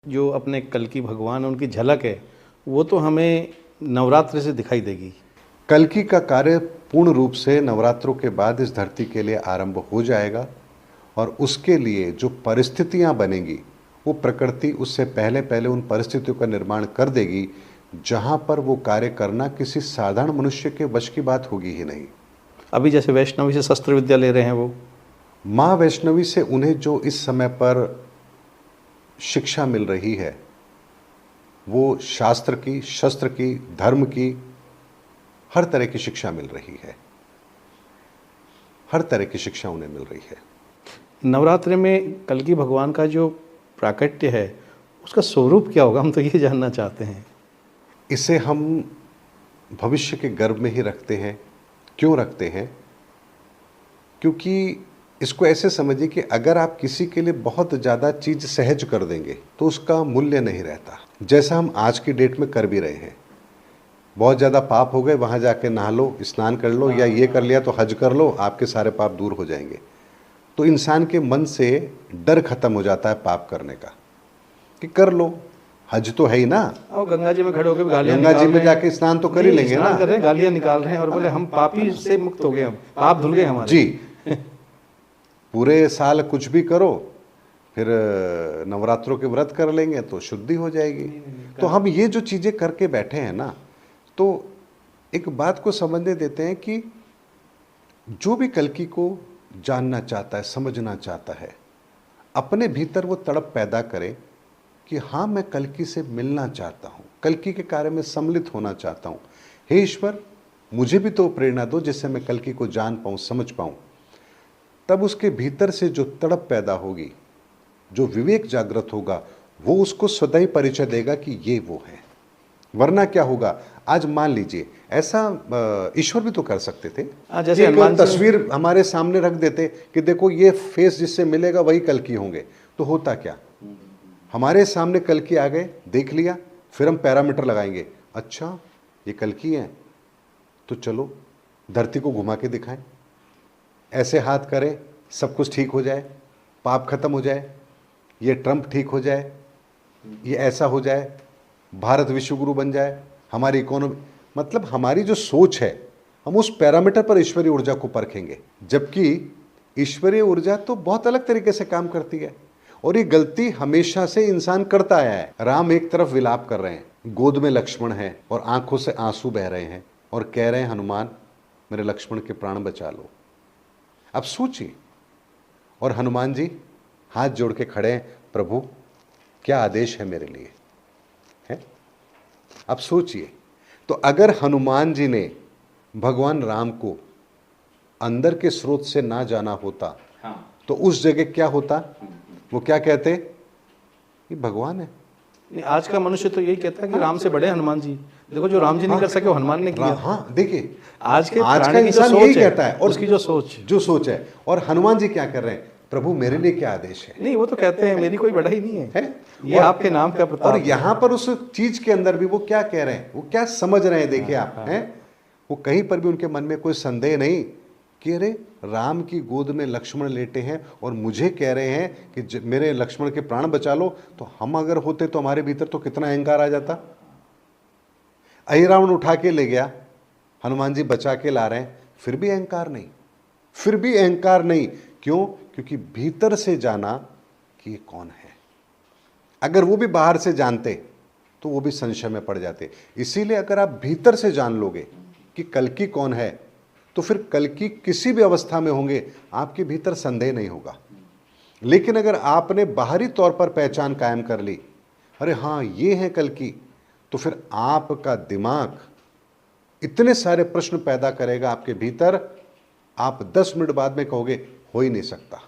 जो अपने कल्कि भगवान है उनकी झलक है, वो तो हमें नवरात्र से दिखाई देगी। कल्कि का कार्य पूर्ण रूप से नवरात्रों के बाद इस धरती के लिए आरंभ हो जाएगा और उसके लिए जो परिस्थितियां बनेंगी वो प्रकृति उससे पहले पहले उन परिस्थितियों का निर्माण कर देगी जहां पर वो कार्य करना किसी साधारण मनुष्य के वश की बात होगी ही नहीं। अभी जैसे वैष्णवी से शस्त्र विद्या ले रहे हैं वो, माँ वैष्णवी से उन्हें जो इस समय पर शिक्षा मिल रही है वो शास्त्र की, शस्त्र की, धर्म की, हर तरह की शिक्षा मिल रही है। हर तरह की शिक्षा उन्हें मिल रही है। नवरात्रि में कल्कि भगवान का जो प्राकट्य है उसका स्वरूप क्या होगा, हम तो ये जानना चाहते हैं। इसे हम भविष्य के गर्भ में ही रखते हैं। क्यों रखते हैं? क्योंकि इसको ऐसे समझिए कि अगर आप किसी के लिए बहुत ज़्यादा चीज़ सहज कर देंगे तो उसका मूल्य नहीं रहता, जैसा हम आज की डेट में कर भी रहे हैं। बहुत ज़्यादा पाप हो गए, वहाँ जाके नहा लो, स्नान कर लो, या ये कर लिया तो हज कर लो, आपके सारे पाप दूर हो जाएंगे। तो इंसान के मन से डर खत्म हो जाता है पाप करने का कि कर लो, हज तो है ही ना। और गंगा जी में खड़े होकर गालियां गंगा जी निकाल में रहे हैं। जाके स्नान तो कर ही नहीं, लेंगे स्नान ना। कर रहे हैं, गालियां निकाल रहे हैं और बोले हम पापी से मुक्त हो गए, हम पाप धुल गए हमारे। जी। पूरे साल कुछ भी करो, फिर नवरात्रों के व्रत कर लेंगे तो शुद्धि हो जाएगी। तो हम ये जो चीज़ें करके बैठे हैं ना, तो एक बात को समझने देते हैं कि जो भी कल्कि को जानना चाहता है, समझना चाहता है, अपने भीतर वो तड़प पैदा करे कि हाँ, मैं कल्कि से मिलना चाहता हूँ, कल्कि के कार्य में सम्मिलित होना चाहता हूँ। हे ईश्वर, मुझे भी तो प्रेरणा दो जिससे मैं कल्कि को जान पाऊँ, समझ पाऊँ। तब उसके भीतर से जो तड़प पैदा होगी, जो विवेक जागृत होगा, वो उसको सदा ही परिचय देगा कि ये वो है। वरना क्या होगा, आज मान लीजिए ऐसा ईश्वर भी तो कर सकते थे। जैसे एक हनुमान जी तस्वीर हमारे सामने रख देते कि देखो ये फेस जिससे मिलेगा वही कल्कि होंगे, तो होता क्या, हमारे सामने कल्कि आ गए, देख लिया, फिर हम पैरामीटर लगाएंगे, अच्छा ये कल्कि हैं तो चलो धरती को घुमा के दिखाएं, ऐसे हाथ करें सब कुछ ठीक हो जाए, पाप खत्म हो जाए, ये ट्रंप ठीक हो जाए, ये ऐसा हो जाए, भारत विश्वगुरु बन जाए, हमारी इकोनॉमी, मतलब हमारी जो सोच है, हम उस पैरामीटर पर ईश्वरीय ऊर्जा को परखेंगे। जबकि ईश्वरीय ऊर्जा तो बहुत अलग तरीके से काम करती है और ये गलती हमेशा से इंसान करता आया है। राम एक तरफ विलाप कर रहे हैं, गोद में लक्ष्मण है और आंखों से आंसू बह रहे हैं और कह रहे हैं, हनुमान मेरे लक्ष्मण के प्राण बचा लो। अब सोचिए, और हनुमान जी हाथ जोड़ के खड़े हैं, प्रभु क्या आदेश है मेरे लिए, है? अब सोचिए, तो अगर हनुमान जी ने भगवान राम को अंदर के स्रोत से ना जाना होता, तो उस जगह क्या होता? वो क्या कहते? ये भगवान है। नहीं, आज का मनुष्य तो यही कहता है कि राम से बड़े हनुमान जी। देखो, जो राम जी नहीं कर सके वो हनुमान ने किया। हाँ, देखिए आज का प्राणी की जो इंसान सोच यही है, कहता है, और उसकी जो सोच है। और हनुमान जी क्या कर रहे हैं? प्रभु मेरे लिए क्या आदेश है? नहीं, वो तो कहते हैं मेरी कोई बड़ाई नहीं है, ये और आपके नाम का प्रताप और है। यहाँ पर उस चीज के अंदर भी वो क्या कह रहे हैं, वो क्या समझ रहे हैं, देखिए आप, हैं? वो कहीं पर भी उनके मन में कोई संदेह नहीं कि अरे राम की गोद में लक्ष्मण लेटे हैं और मुझे कह रहे हैं कि मेरे लक्ष्मण के प्राण बचा लो। तो हम अगर होते तो हमारे भीतर तो कितना अहंकार आ जाता। अहिरावण उठा के ले गया, हनुमान जी बचा के ला रहे हैं, फिर भी अहंकार नहीं, फिर भी अहंकार नहीं। क्यों? क्योंकि भीतर से जाना कि ये कौन है। अगर वो भी बाहर से जानते तो वो भी संशय में पड़ जाते। इसीलिए अगर आप भीतर से जान लोगे कि कल्कि कौन है, तो फिर कल्कि किसी भी अवस्था में होंगे, आपके भीतर संदेह नहीं होगा। लेकिन अगर आपने बाहरी तौर पर पहचान कायम कर ली, अरे हाँ ये है कल्कि, तो फिर आपका दिमाग इतने सारे प्रश्न पैदा करेगा आपके भीतर, आप 10 मिनट बाद में कहोगे हो ही नहीं सकता।